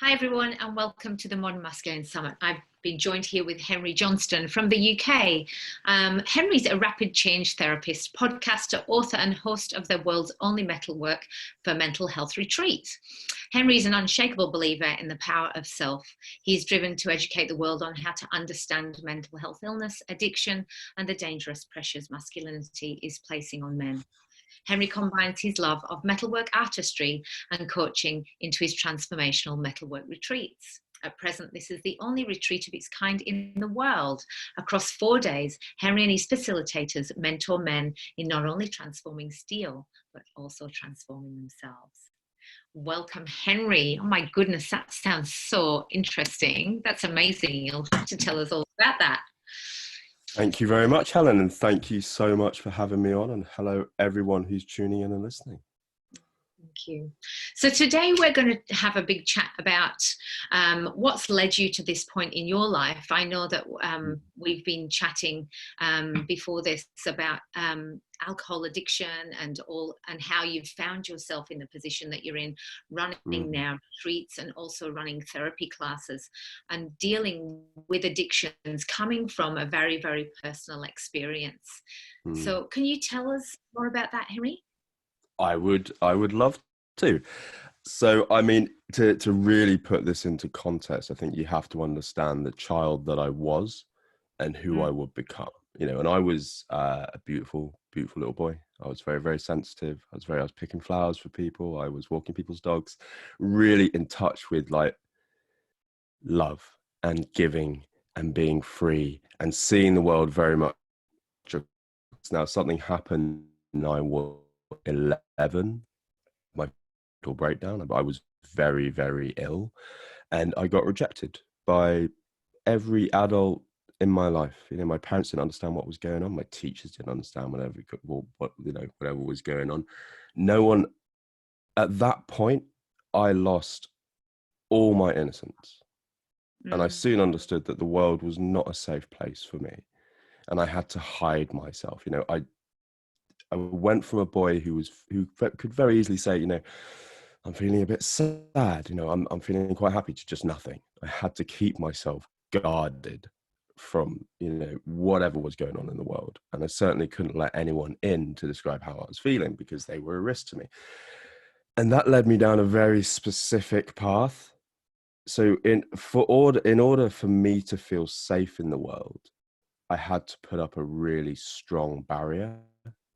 Hi everyone and welcome to the Modern Masculine Summit. I've been joined here with Henry Johnstone from the UK. Henry's a rapid change therapist, podcaster, author and host of the world's only metalwork for mental health retreats. Henry is an unshakable believer in the power of self. He's driven to educate the world on how to understand mental health illness, addiction and the dangerous pressures masculinity is placing on men. Henry combines his love of metalwork artistry and coaching into his transformational metalwork retreats. At present, this is the only retreat of its kind in the world. Across 4 days, Henry and his facilitators mentor men in not only transforming steel, but also transforming themselves. Welcome, Henry. Oh my goodness, that sounds so interesting. That's amazing. You'll have to tell us all about that. Thank you very much, Helen, and thank you so much for having me on, and hello everyone who's tuning in and listening. Thank you. So today we're going to have a big chat about what's led you to this point in your life. I know that we've been chatting before this about alcohol addiction and how you've found yourself in the position that you're in, running now retreats and also running therapy classes and dealing with addictions coming from a very, very personal experience. So can you tell us more about that, Henry? I would love to. So, I mean, to really put this into context, I think you have to understand the child that I was and who I would become. You know, and I was a beautiful, beautiful little boy. I was very, very sensitive. I was picking flowers for people. I was walking people's dogs, really in touch with like love and giving and being free and seeing the world very much. Now, something happened and I was 11, my mental breakdown. I was very, very ill and I got rejected by every adult in my life. You know, my parents didn't understand what was going on. My teachers didn't understand whatever was going on. No one at that point, I lost all my innocence. And I soon understood that the world was not a safe place for me. And I had to hide myself. You know, I went from a boy who could very easily say, you know, I'm feeling a bit sad, you know, I'm feeling quite happy, to just nothing. I had to keep myself guarded from, you know, whatever was going on in the world. And I certainly couldn't let anyone in to describe how I was feeling because they were a risk to me. And that led me down a very specific path. So in order for me to feel safe in the world, I had to put up a really strong barrier.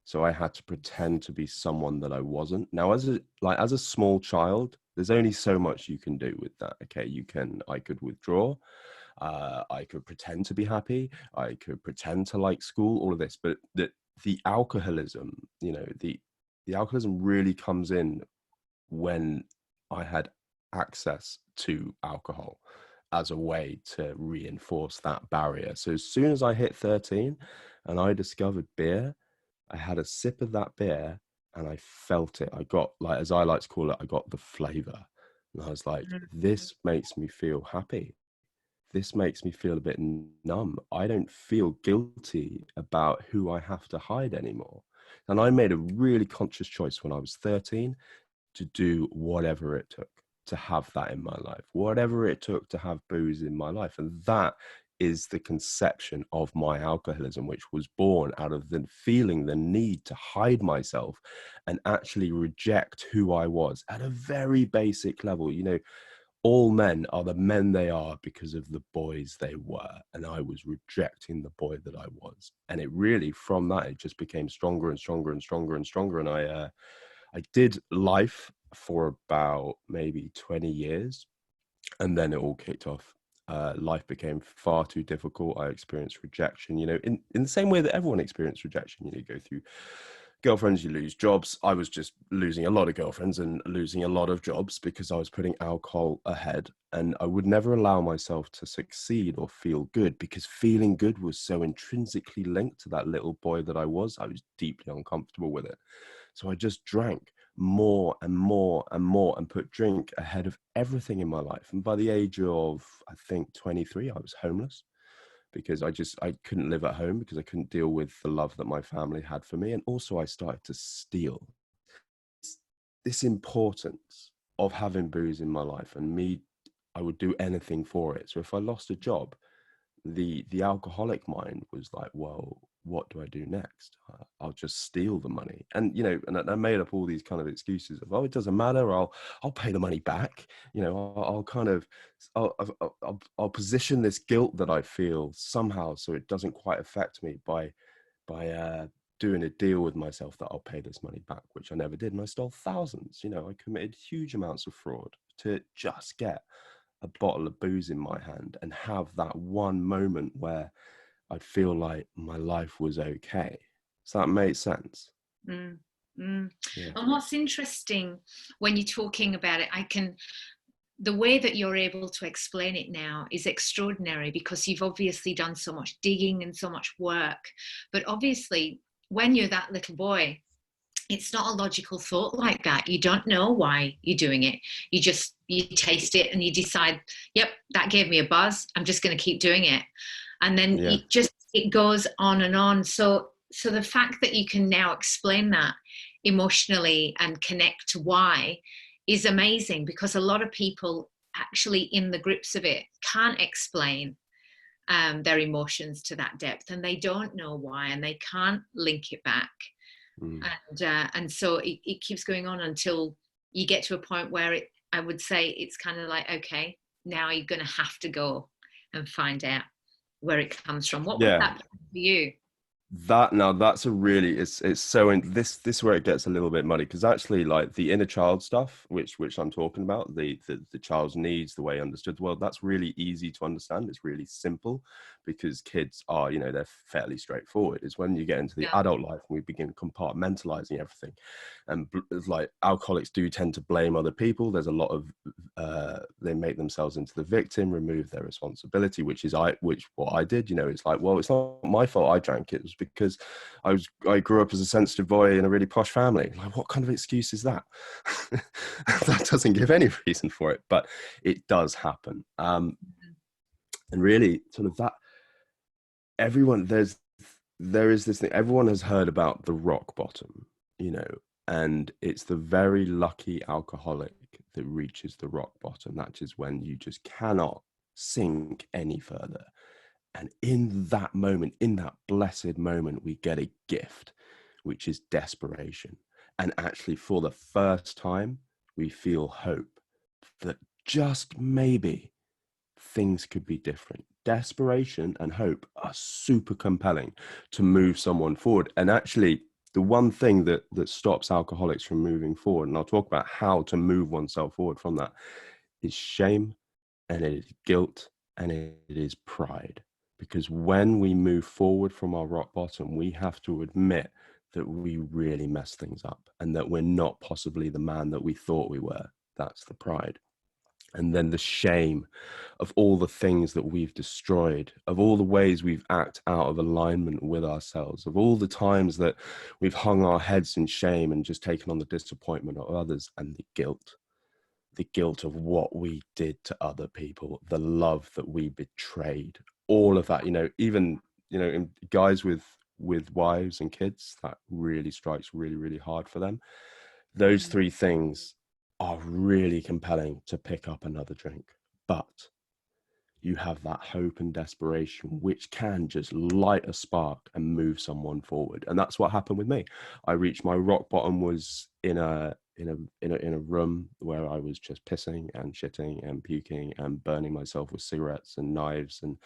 So I had to pretend to be someone that I wasn't. Now, as a small child, there's only so much you can do with that. Okay, I could withdraw. I could pretend to be happy. I could pretend to like school, all of this. But the alcoholism, you know, the alcoholism really comes in when I had access to alcohol as a way to reinforce that barrier. So as soon as I hit 13 and I discovered beer, I had a sip of that beer and I felt it. I got, like, as I like to call it, I got the flavor. And I was like, this makes me feel happy. This makes me feel a bit numb. I don't feel guilty about who I have to hide anymore. And I made a really conscious choice when I was 13 to do whatever it took to have that in my life, whatever it took to have booze in my life. And that is the conception of my alcoholism, which was born out of the feeling the need to hide myself and actually reject who I was at a very basic level. You know, all men are the men they are because of the boys they were. And I was rejecting the boy that I was. And it really, from that, it just became stronger and stronger and stronger and stronger. And I did life for about maybe 20 years, and then it all kicked off. Life became far too difficult. I experienced rejection, you know, in the same way that everyone experienced rejection. You know, you go through girlfriends, you lose jobs. I was just losing a lot of girlfriends and losing a lot of jobs because I was putting alcohol ahead, and I would never allow myself to succeed or feel good because feeling good was so intrinsically linked to that little boy that I was. I was deeply uncomfortable with it. So I just drank more and more and more and put drink ahead of everything in my life. And by the age of, I think, 23, I was homeless because I couldn't live at home because I couldn't deal with the love that my family had for me. And also I started to steal. This importance of having booze in my life and me I would do anything for it. So if I lost a job, the alcoholic mind was like, well, what do I do next? I'll just steal the money. And and I made up all these kind of excuses of, oh, it doesn't matter, I'll pay the money back. I'll kind of I'll position this guilt that I feel somehow so it doesn't quite affect me by doing a deal with myself that I'll pay this money back, which I never did. And I stole thousands. I committed huge amounts of fraud to just get a bottle of booze in my hand and have that one moment where I'd feel like my life was okay. So that made sense. Mm, mm. Yeah. And what's interesting when you're talking about it, the way that you're able to explain it now is extraordinary, because you've obviously done so much digging and so much work. But obviously, when you're that little boy, it's not a logical thought like that. You don't know why you're doing it. You taste it and you decide, yep, that gave me a buzz, I'm just going to keep doing it. And then it goes on and on. So the fact that you can now explain that emotionally and connect to why is amazing, because a lot of people actually in the grips of it can't explain their emotions to that depth, and they don't know why, and they can't link it back. And so it keeps going on until you get to a point where I would say it's kind of like, okay, now you're going to have to go and find out where it comes from. What was that for you? That's a really, it's so in this where it gets a little bit muddy, because actually, like, the inner child stuff, which I'm talking about, the child's needs, the way I understood the world, that's really easy to understand. It's really simple, because kids are, they're fairly straightforward. It's when you get into the adult life and we begin compartmentalizing everything, and like, alcoholics do tend to blame other people. There's a lot of they make themselves into the victim, remove their responsibility, which what I did. It's like, well, it's not my fault I drank, it was because I grew up as a sensitive boy in a really posh family. Like, what kind of excuse is that? That doesn't give any reason for it, but it does happen. And really, sort of that, everyone, there is this thing, everyone has heard about the rock bottom, and it's the very lucky alcoholic that reaches the rock bottom. That is when you just cannot sink any further. And in that moment, in that blessed moment, we get a gift, which is desperation. And actually, for the first time, we feel hope that just maybe things could be different. Desperation and hope are super compelling to move someone forward. And actually, the one thing that stops alcoholics from moving forward, and I'll talk about how to move oneself forward from that, is shame, and it is guilt, and it is pride. Because when we move forward from our rock bottom, we have to admit that we really messed things up, and that we're not possibly the man that we thought we were. That's the pride. And then the shame of all the things that we've destroyed, of all the ways we've acted out of alignment with ourselves, of all the times that we've hung our heads in shame and just taken on the disappointment of others, and the guilt of what we did to other people, the love that we betrayed, all of that, even, in guys with wives and kids, that really strikes really, really hard for them. Those three things are really compelling to pick up another drink. But you have that hope and desperation, which can just light a spark and move someone forward. And that's what happened with me. I reached my rock bottom, was in a room where I was just pissing and shitting and puking and burning myself with cigarettes and knives, and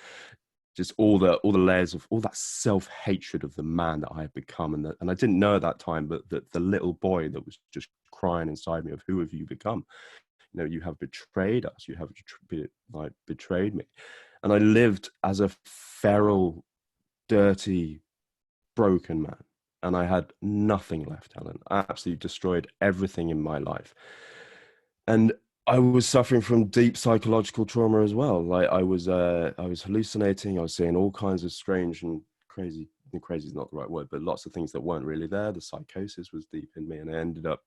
just all the layers of all that self-hatred of the man that I had become. And I didn't know at that time, but the little boy that was just crying inside me of, who have you become? You have betrayed us. You have betrayed me. And I lived as a feral, dirty, broken man. And I had nothing left, Helen. I absolutely destroyed everything in my life. And I was suffering from deep psychological trauma as well. Like, I was hallucinating. I was seeing all kinds of strange and crazy. Crazy is not the right word, but lots of things that weren't really there. The psychosis was deep in me, and I ended up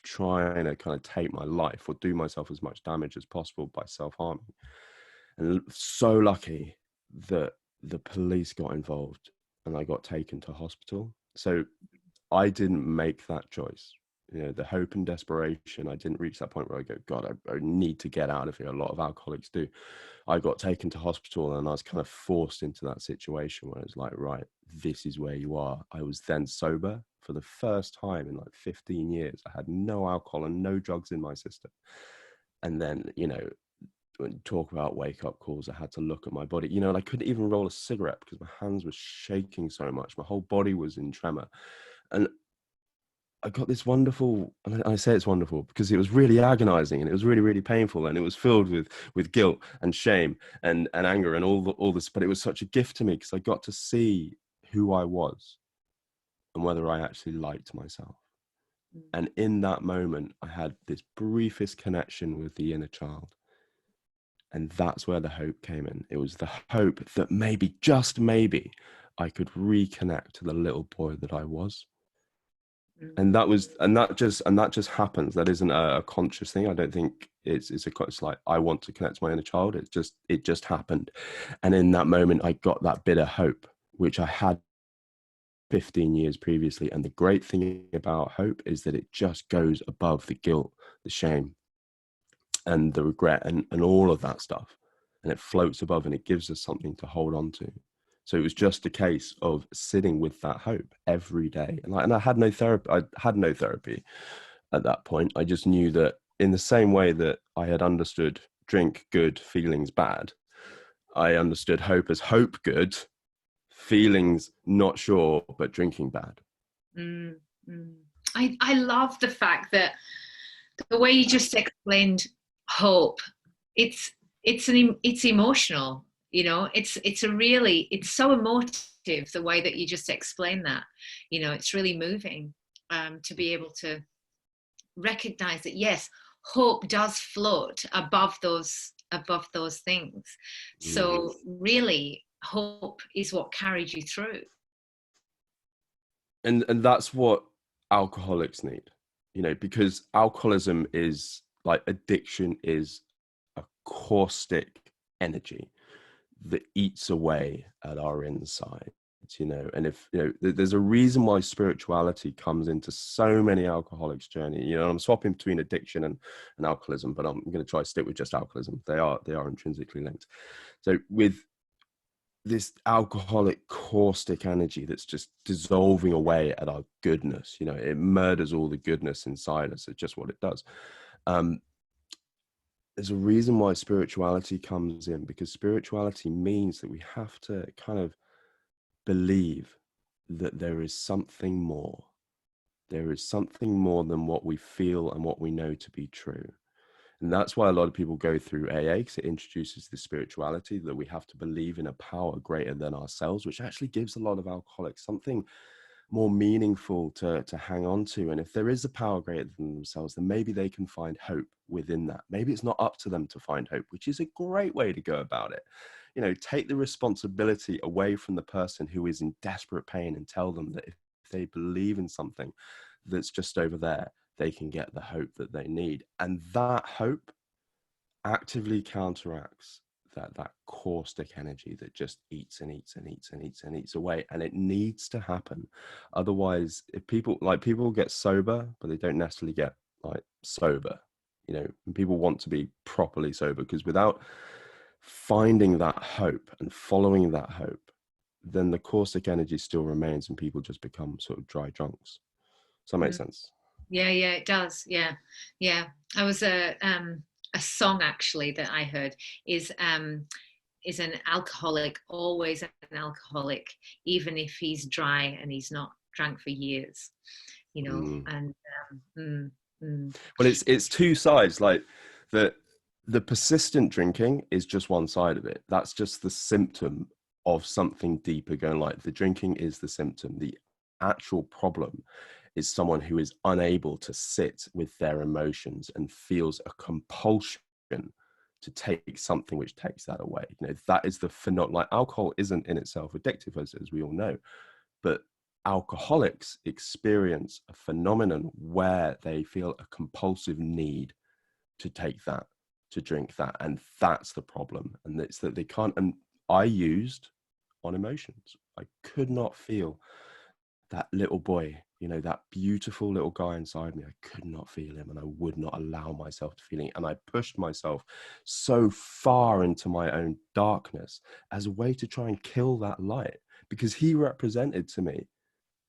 trying to kind of take my life or do myself as much damage as possible by self-harming. And so lucky that the police got involved and I got taken to hospital. So I didn't make that choice. you know, the hope and desperation. I didn't reach that point where I go, God, I need to get out of here. A lot of alcoholics do. I got taken to hospital, and I was kind of forced into that situation where it's like, right, this is where you are. I was then sober for the first time in like 15 years. I had no alcohol and no drugs in my system. And then, you know, when you talk about wake up calls, I had to look at my body, you know, and I couldn't even roll a cigarette because my hands were shaking so much. My whole body was in tremor. And I got this wonderful, and I say it's wonderful because it was really agonizing, and it was really, really painful, and it was filled with guilt and shame and anger and all this. But it was such a gift to me because I got to see who I was and whether I actually liked myself. And in that moment, I had this briefest connection with the inner child. And that's where the hope came in. It was the hope that maybe, just maybe, I could reconnect to the little boy that I was. And that just happens. That isn't a conscious thing. I don't think it's like I want to connect to my inner child. It just happened. And in that moment, I got that bit of hope, which I had 15 years previously. And the great thing about hope is that it just goes above the guilt, the shame, and the regret, and all of that stuff. And it floats above, and it gives us something to hold on to. So it was just a case of sitting with that hope every day. And I had no therapy. I had no therapy at that point. I just knew that in the same way that I had understood drink good, feelings bad, I understood hope as hope good, feelings not sure, but drinking bad. I love the fact that the way you just explained hope, it's emotional, you know, it's so emotive, the way that you just explained that, you know, it's really moving, to be able to recognize that, yes, hope does float above those things. So really, hope is what carried you through. And that's what alcoholics need, you know, because alcoholism is like addiction is a caustic energy that eats away at our inside, you know. And if, you know, there's a reason why spirituality comes into so many alcoholics' journey, you know. I'm swapping between addiction and alcoholism, but I'm going to try to stick with just alcoholism. They are intrinsically linked. So with this alcoholic caustic energy that's just dissolving away at our goodness, you know, it murders all the goodness inside us. It's just what it does. There's a reason why spirituality comes in, because spirituality means that we have to kind of believe that there is something more. There is something more than what we feel and what we know to be true. And that's why a lot of people go through AA, because it introduces the spirituality that we have to believe in a power greater than ourselves, which actually gives a lot of alcoholics something more meaningful to hang on to. And if there is a power greater than themselves, then maybe they can find hope within that. Maybe it's not up to them to find hope, which is a great way to go about it. You know, take the responsibility away from the person who is in desperate pain and tell them that if they believe in something that's just over there, they can get the hope that they need. And that hope actively counteracts that caustic energy that just eats and eats and eats and eats and eats away. And it needs to happen. Otherwise, if people get sober, but they don't necessarily get like sober, you know, and people want to be properly sober, because without finding that hope and following that hope, then the caustic energy still remains and people just become sort of dry drunks. Does that make sense? Yeah, it does. Yeah. I was a song actually that I heard is an alcoholic always an alcoholic, even if he's dry and he's not drank for years, you know. And well, it's two sides. Like the persistent drinking is just one side of it. That's just the symptom of something deeper going. Like the drinking is the symptom. The actual problem is someone who is unable to sit with their emotions and feels a compulsion to take something which takes that away. You know, that is the phenomenon. Like alcohol isn't in itself addictive, as we all know, but alcoholics experience a phenomenon where they feel a compulsive need to take that, to drink that, and that's the problem. And it's that they can't. And I used on emotions. I could not feel that little boy, you know, that beautiful little guy inside me, I could not feel him, and I would not allow myself to feel it. And I pushed myself so far into my own darkness as a way to try and kill that light, because he represented to me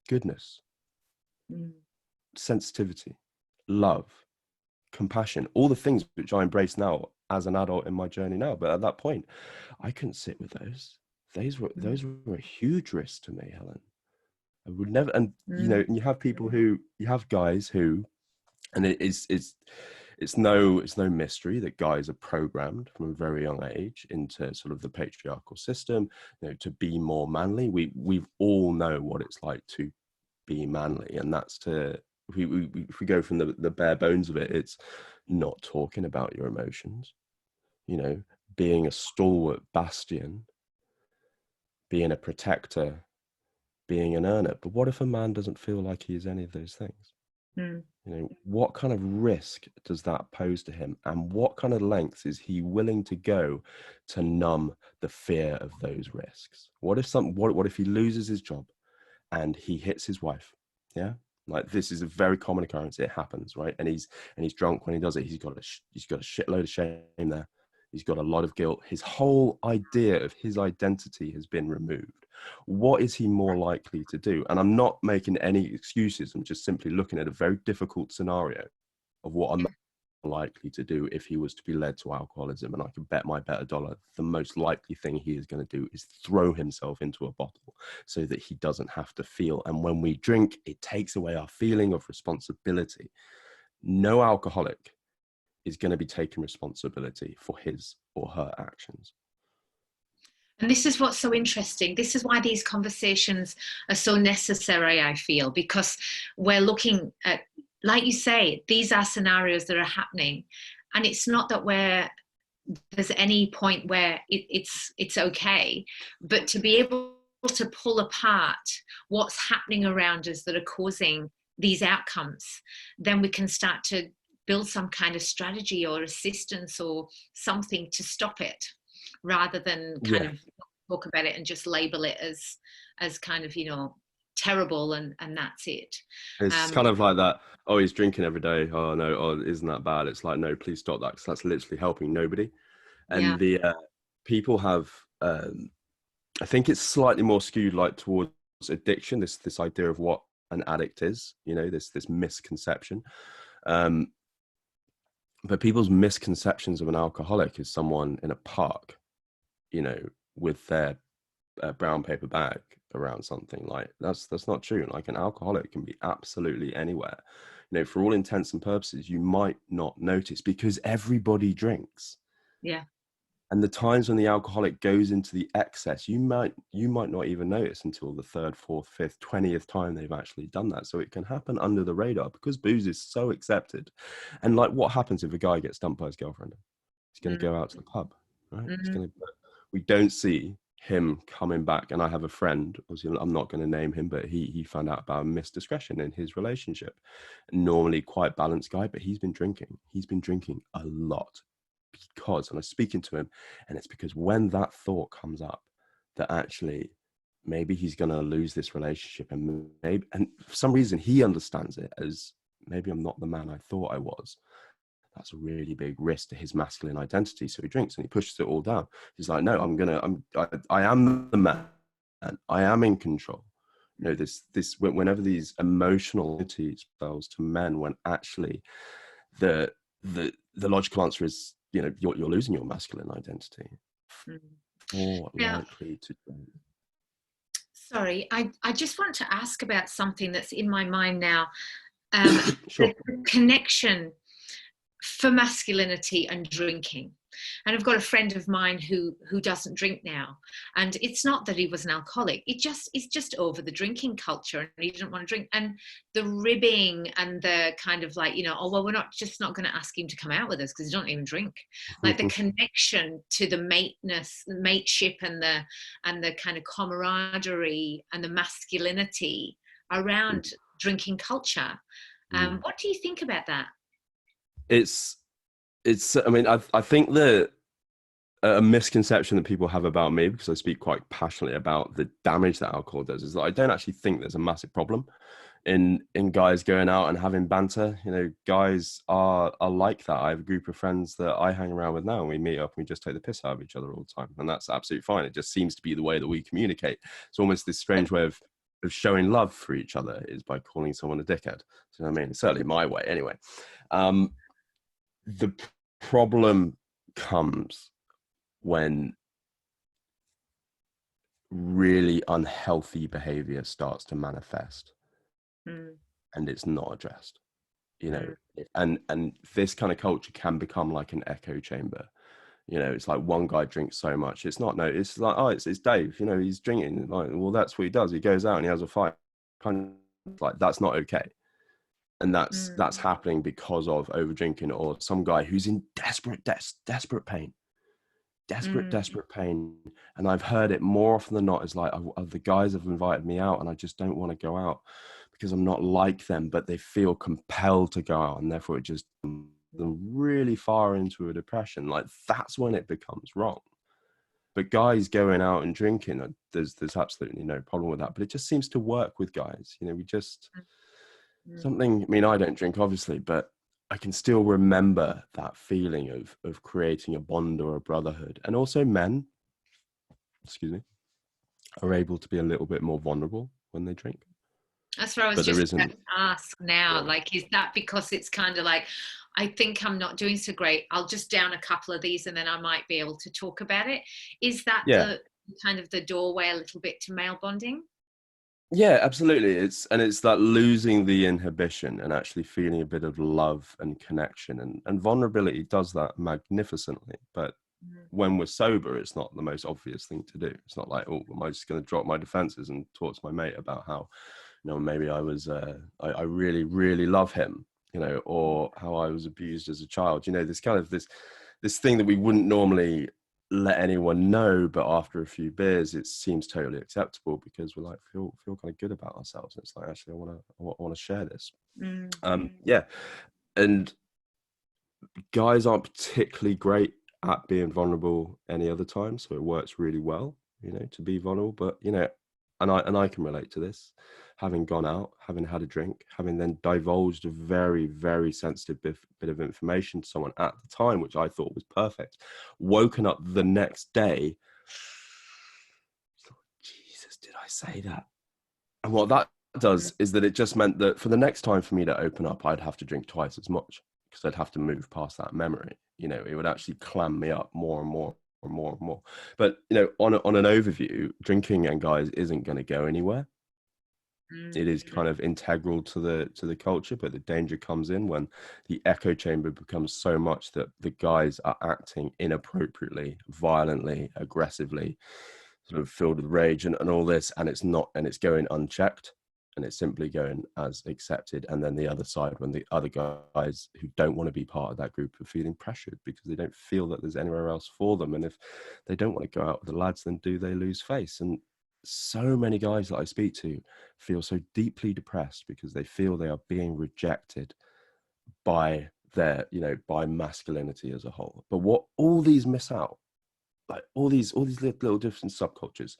goodness, sensitivity, love, compassion, all the things which I embrace now as an adult in my journey now. But at that point, I couldn't sit with those. Those were a huge risk to me, Helen. I would never. And you know, and you have people who, you have guys who, and it's no mystery that guys are programmed from a very young age into sort of the patriarchal system, you know, to be more manly. We all know what it's like to be manly, and that's to, if we go from the bare bones of it, it's not talking about your emotions, you know, being a stalwart bastion, being a protector, being an earner. But what if a man doesn't feel like he is any of those things? You know, what kind of risk does that pose to him, and what kind of lengths is he willing to go to numb the fear of those risks? What if he loses his job and he hits his wife? Yeah, like, this is a very common occurrence. It happens, right? And he's drunk when he does it. He's got a shitload of shame there. He's got a lot of guilt. His whole idea of his identity has been removed. What is he more likely to do? And I'm not making any excuses. I'm just simply looking at a very difficult scenario of what I'm likely to do if he was to be led to alcoholism. And I can bet my better dollar, the most likely thing he is going to do is throw himself into a bottle so that he doesn't have to feel. And when we drink, it takes away our feeling of responsibility. No alcoholic is going to be taking responsibility for his or her actions. And this is what's so interesting. This is why these conversations are so necessary, I feel, because we're looking at, like you say, these are scenarios that are happening. And it's not that there's any point where it's okay, but to be able to pull apart what's happening around us that are causing these outcomes, then we can start to build some kind of strategy or assistance or something to stop it, rather than kind of talk about it and just label it as kind of, you know, terrible and that's it. It's kind of like that, oh, he's drinking every day, oh no, oh, isn't that bad? It's like, no, please stop that, because that's literally helping nobody. And the people have, I think it's slightly more skewed like towards addiction, this idea of what an addict is, you know, this misconception. But people's misconceptions of an alcoholic is someone in a park, you know, with their brown paper bag around something. Like, that's not true. Like, an alcoholic can be absolutely anywhere. You know, for all intents and purposes, you might not notice because everybody drinks. Yeah. And the times when the alcoholic goes into the excess, you might not even notice until the third, fourth, fifth, 20th time they've actually done that. So it can happen under the radar because booze is so accepted. And like, what happens if a guy gets dumped by his girlfriend? He's going to go out to the pub, right? We don't see him coming back. And I have a friend, obviously I'm not going to name him, but he found out about a misdiscretion in his relationship. Normally quite balanced guy, but he's been drinking a lot. Because, and I'm speaking to him, and it's because when that thought comes up that actually maybe he's going to lose this relationship, and for some reason he understands it as, maybe I'm not the man I thought I was. That's a really big risk to his masculine identity. So he drinks and he pushes it all down. He's like, no, I am the man, and I am in control. You know, this whenever these emotional entities spells to men, when actually the logical answer is, you know, you're losing your masculine identity. More likely to drink. Sorry, I just want to ask about something that's in my mind now. Sure. The connection for masculinity and drinking. And I've got a friend of mine who doesn't drink now, and it's not that he was an alcoholic, it's just over the drinking culture, and he didn't want to drink, and the ribbing and the kind of like, you know, oh well, we're not going to ask him to come out with us because he don't even drink. Like, the connection to the mateship and the kind of camaraderie and the masculinity around drinking culture. What do you think about that? It's I mean, I think that a misconception that people have about me, because I speak quite passionately about the damage that alcohol does, is that I don't actually think there's a massive problem in guys going out and having banter. You know, guys are like that. I have a group of friends that I hang around with now, and we meet up and we just take the piss out of each other all the time, and that's absolutely fine. It just seems to be the way that we communicate. It's almost this strange way of showing love for each other, is by calling someone a dickhead. Do you know what I mean? It's certainly my way anyway. The problem comes when really unhealthy behavior starts to manifest and it's not addressed, you know. And this kind of culture can become like an echo chamber. You know, it's like one guy drinks so much, it's not, no, it's like, oh, it's Dave, you know, he's drinking, like, well, that's what he does, he goes out and he has a fight, kind of like, that's not okay. And that's happening because of over drinking, or some guy who's in desperate pain, desperate pain. And I've heard it more often than not, is like, the guys have invited me out and I just don't want to go out because I'm not like them, but they feel compelled to go out, and therefore it just them really far into a depression. Like, that's when it becomes wrong. But guys going out and drinking, there's absolutely no problem with that, but it just seems to work with guys. You know, we just something, I mean, I don't drink obviously, but I can still remember that feeling of creating a bond or a brotherhood. And also men, excuse me, are able to be a little bit more vulnerable when they drink. That's what I was But there just about isn't. to ask now. Like, is that because it's kind of like, I think I'm not doing so great, I'll just down a couple of these and then I might be able to talk about it? Is that Yeah. the kind of the doorway a little bit to male bonding? Yeah, absolutely. It's that losing the inhibition and actually feeling a bit of love and connection, and vulnerability does that magnificently. But when we're sober, it's not the most obvious thing to do. It's not like, oh, am I just going to drop my defenses and talk to my mate about how, you know, maybe I was, I really, really love him, you know, or how I was abused as a child. You know, this kind of this thing that we wouldn't normally let anyone know, but after a few beers it seems totally acceptable because we're like feel kind of good about ourselves. It's like, actually, I want to share this. Yeah. And guys aren't particularly great at being vulnerable any other time, so it works really well, you know, to be vulnerable. But, you know, and I can relate to this, having gone out, having had a drink, having then divulged a very, very sensitive bit of information to someone at the time, which I thought was perfect, woken up the next day, Jesus, did I say that? And what that does is that it just meant that for the next time for me to open up, I'd have to drink twice as much, because I'd have to move past that memory. You know, it would actually clam me up more and more and more and more. But, you know, on an overview, drinking and guys isn't going to go anywhere. It is kind of integral to the culture, but the danger comes in when the echo chamber becomes so much that the guys are acting inappropriately, violently, aggressively, sort of filled with rage and all this, and it's going unchecked, and it's simply going as accepted. And then the other side, when the other guys who don't want to be part of that group are feeling pressured because they don't feel that there's anywhere else for them, and if they don't want to go out with the lads, then do they lose face? And so many guys that I speak to feel so deeply depressed because they feel they are being rejected by their, you know, by masculinity as a whole. But what all these miss out, like all these little different subcultures,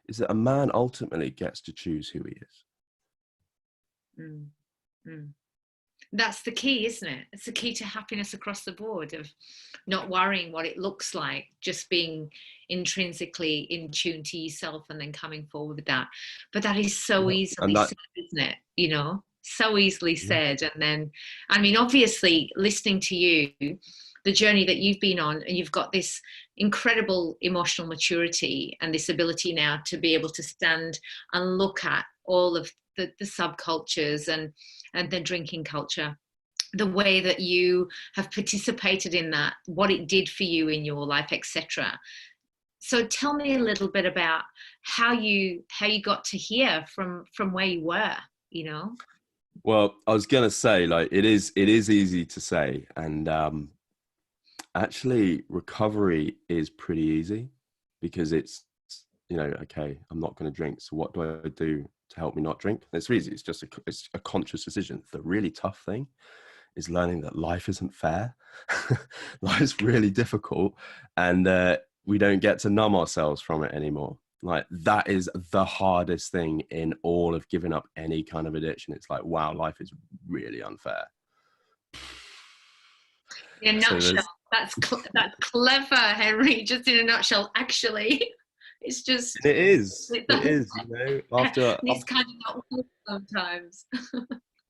is that a man ultimately gets to choose who he is. That's the key, isn't it? It's the key to happiness across the board, of not worrying what it looks like, just being intrinsically in tune to yourself and then coming forward with that. But that is so easily said, isn't it? You know, so easily said. And then, I mean, obviously, listening to you, the journey that you've been on, and you've got this incredible emotional maturity and this ability now to be able to stand and look at all of the subcultures and the drinking culture, the way that you have participated in that, what it did for you in your life, etc. So tell me a little bit about how you got to here from where you were, you know. Well, I was gonna say, like, it is easy to say, and actually recovery is pretty easy, because it's, you know, okay, I'm not going to drink, so what do I do to help me not drink? It's easy. It's just it's a conscious decision. The really tough thing is learning that life isn't fair. Life's really difficult, and we don't get to numb ourselves from it anymore. Like, that is the hardest thing in all of giving up any kind of addiction. It's like, wow, life is really unfair. In a nutshell, that's clever, Henry. Just in a nutshell, actually, it's just it is, you know, after it's kind of not work sometimes.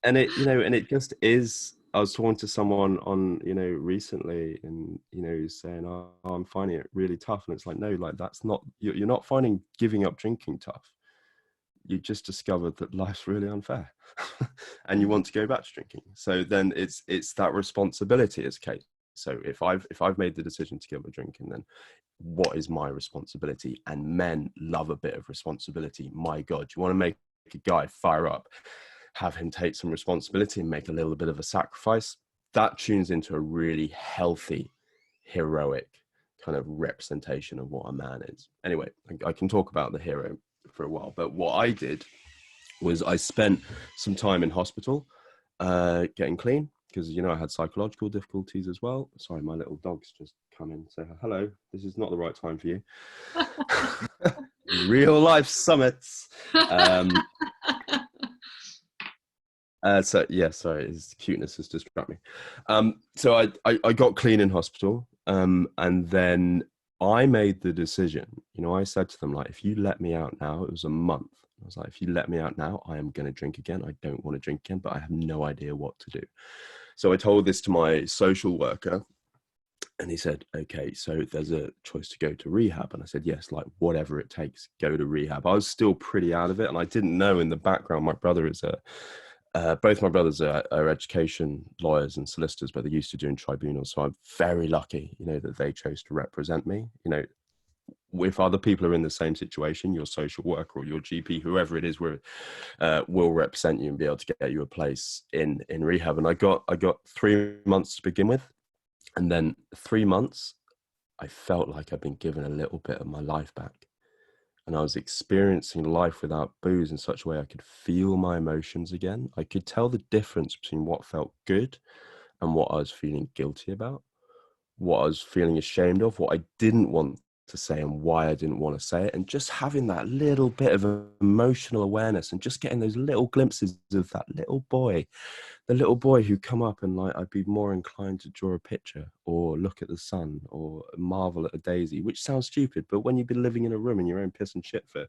and it, you know, and it just is. I was talking to someone on, you know, recently, and, you know, saying, oh, I'm finding it really tough. And it's like, no, like, that's not, you're not finding giving up drinking tough. You just discovered that life's really unfair and you want to go back to drinking. So then it's that responsibility as Kate. So if I've made the decision to give up drinking, then what is my responsibility? And men love a bit of responsibility. My God, you want to make a guy fire up, have him take some responsibility and make a little bit of a sacrifice. That tunes into a really healthy, heroic kind of representation of what a man is. Anyway, I can talk about the hero for a while, but what I did was I spent some time in hospital getting clean, because, you know, I had psychological difficulties as well. Sorry, my little dog's just come in and say, hello, this is not the right time for you. Real life summits. So yeah, sorry, his cuteness has distracted me. So I got clean in hospital, and then I made the decision. You know, I said to them, like, if you let me out now, it was a month. I was like, if you let me out now, I am going to drink again. I don't want to drink again, but I have no idea what to do. So I told this to my social worker, and he said, okay, so there's a choice to go to rehab. And I said, yes, like, whatever it takes, go to rehab. I was still pretty out of it, and I didn't know in the background, my brother is both my brothers are education lawyers and solicitors, but they're used to doing tribunals. So I'm very lucky, you know, that they chose to represent me. You know, if other people are in the same situation, your social worker or your GP, whoever it is, will represent you and be able to get you a place in rehab. And I got 3 months to begin with, and then 3 months, I felt like I'd been given a little bit of my life back. And I was experiencing life without booze in such a way I could feel my emotions again. I could tell the difference between what felt good and what I was feeling guilty about, what I was feeling ashamed of, what I didn't want to say and why I didn't want to say it. And just having that little bit of emotional awareness and just getting those little glimpses of that little boy, the little boy who come up and, like, I'd be more inclined to draw a picture or look at the sun or marvel at a daisy, which sounds stupid, but when you've been living in a room in your own piss and shit for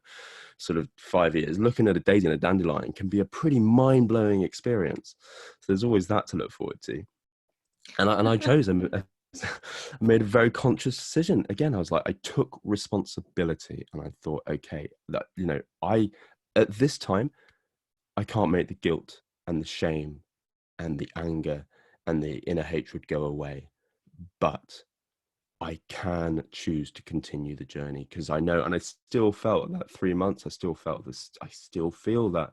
sort of 5 years, looking at a daisy and a dandelion can be a pretty mind-blowing experience. So there's always that to look forward to. And I chose I made a very conscious decision. Again, I was like, I took responsibility, and I thought, okay, that, you know, at this time, I can't make the guilt and the shame and the anger and the inner hatred go away, but I can choose to continue the journey, because I know, and I still felt that 3 months, I still felt this, I still feel that,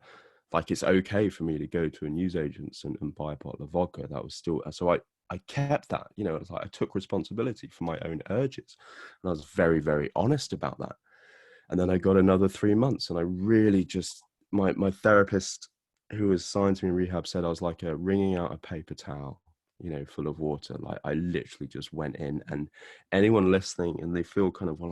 like, it's okay for me to go to a newsagent's and buy a bottle of vodka. That was still, so I kept that, you know, it was like I took responsibility for my own urges, and I was very, very honest about that. And then I got another 3 months, and I really just, my therapist, who was assigned to me in rehab, said I was like wringing out a paper towel, you know, full of water. Like, I literally just went in, and anyone listening and they feel kind of, well,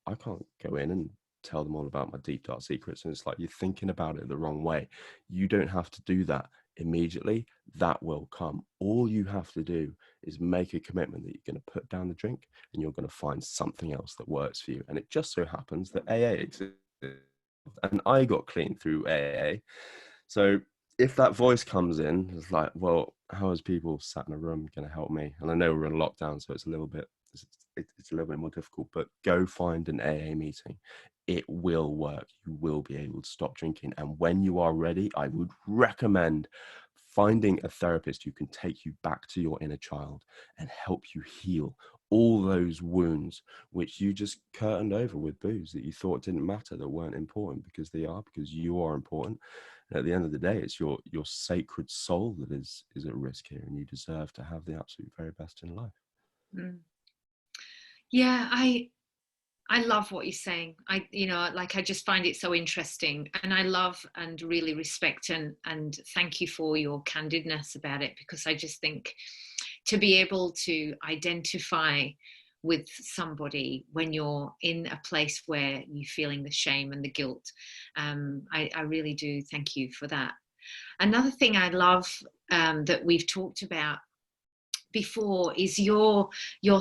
I can't go in and tell them all about my deep dark secrets. And it's like, you're thinking about it the wrong way. You don't have to do that immediately. That will come. All you have to do is make a commitment that you're going to put down the drink, and you're going to find something else that works for you. And it just so happens that AA exists, and I got clean through AA. So if that voice comes in, it's like, well, how is people sat in a room going to help me? And I know we're in lockdown, so it's a little bit more difficult, but go find an AA meeting. It will work. You will be able to stop drinking. And when you are ready, I would recommend finding a therapist who can take you back to your inner child and help you heal all those wounds which you just curtained over with booze, that you thought didn't matter, that weren't important, because they are, because you are important. And at the end of the day, it's your sacred soul that is at risk here, and you deserve to have the absolute very best in life. Yeah, I love what you're saying. I just find it so interesting, and I love and really respect and thank you for your candidness about it, because I just think to be able to identify with somebody when you're in a place where you're feeling the shame and the guilt. I really do thank you for that. Another thing I love that we've talked about before is your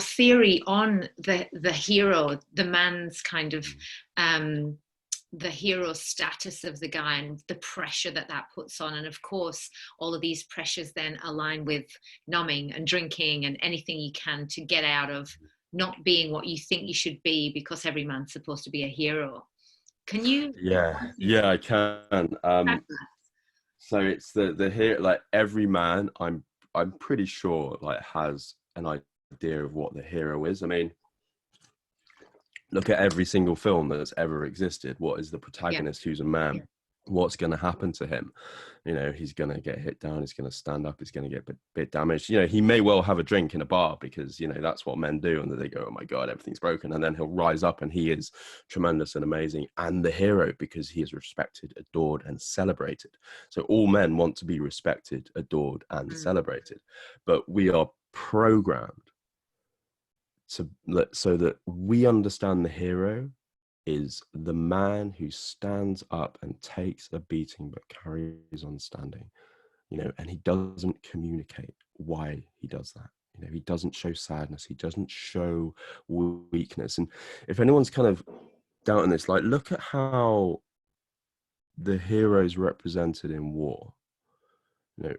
theory on the hero, the man's kind of the hero status of the guy and the pressure that puts on. And of course, all of these pressures then align with numbing and drinking and anything you can to get out of not being what you think you should be, because every man's supposed to be a hero. Can you? Yeah, I can. So it's the hero, like every man, I'm pretty sure like has an idea of what the hero is. I mean, look at every single film that's ever existed. What is the protagonist who's a man? What's going to happen to him? You know, he's going to get hit down. He's going to stand up. He's going to get a bit damaged. You know, he may well have a drink in a bar because, you know, that's what men do. And then they go, oh my God, everything's broken. And then he'll rise up and he is tremendous and amazing and the hero because he is respected, adored and celebrated. So all men want to be respected, adored and celebrated. But we are programmed so that we understand the hero is the man who stands up and takes a beating but carries on standing, you know, and he doesn't communicate why he does that. You know, he doesn't show sadness, he doesn't show weakness. And if anyone's kind of doubting this, like, look at how the hero is represented in war. You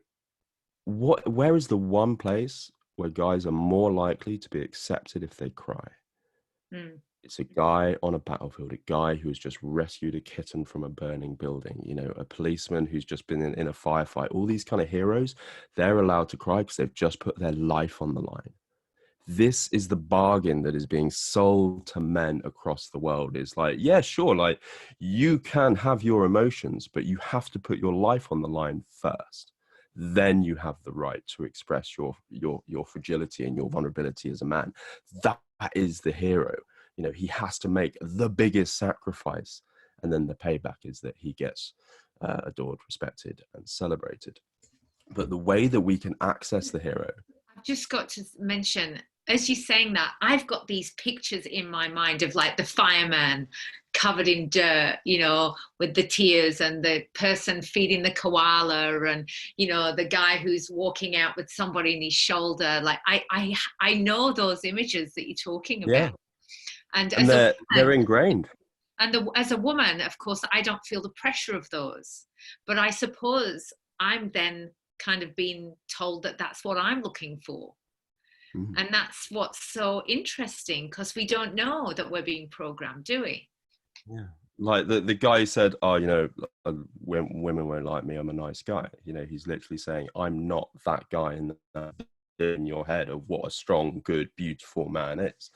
know, where is the one place where guys are more likely to be accepted if they cry? It's a guy on a battlefield, a guy who has just rescued a kitten from a burning building, you know, a policeman who's just been in a firefight. All these kind of heroes, they're allowed to cry because they've just put their life on the line. This is the bargain that is being sold to men across the world. It's like, yeah, sure, like you can have your emotions, but you have to put your life on the line first. Then you have the right to express your fragility and your vulnerability as a man. That is the hero. You know, he has to make the biggest sacrifice, and then the payback is that he gets adored, respected, and celebrated. But the way that we can access the hero, I've just got to mention, as you're saying that, I've got these pictures in my mind of like the fireman covered in dirt, you know, with the tears, and the person feeding the koala, and, you know, the guy who's walking out with somebody in his shoulder. Like I know those images that you're talking about. yeah, And they're ingrained. And as a woman, of course, I don't feel the pressure of those. But I suppose I'm then kind of being told that that's what I'm looking for. And that's what's so interesting, because we don't know that we're being programmed, do we? Yeah. Like the guy said, oh, you know, women won't like me, I'm a nice guy. You know, he's literally saying, I'm not that guy in your head of what a strong, good, beautiful man is.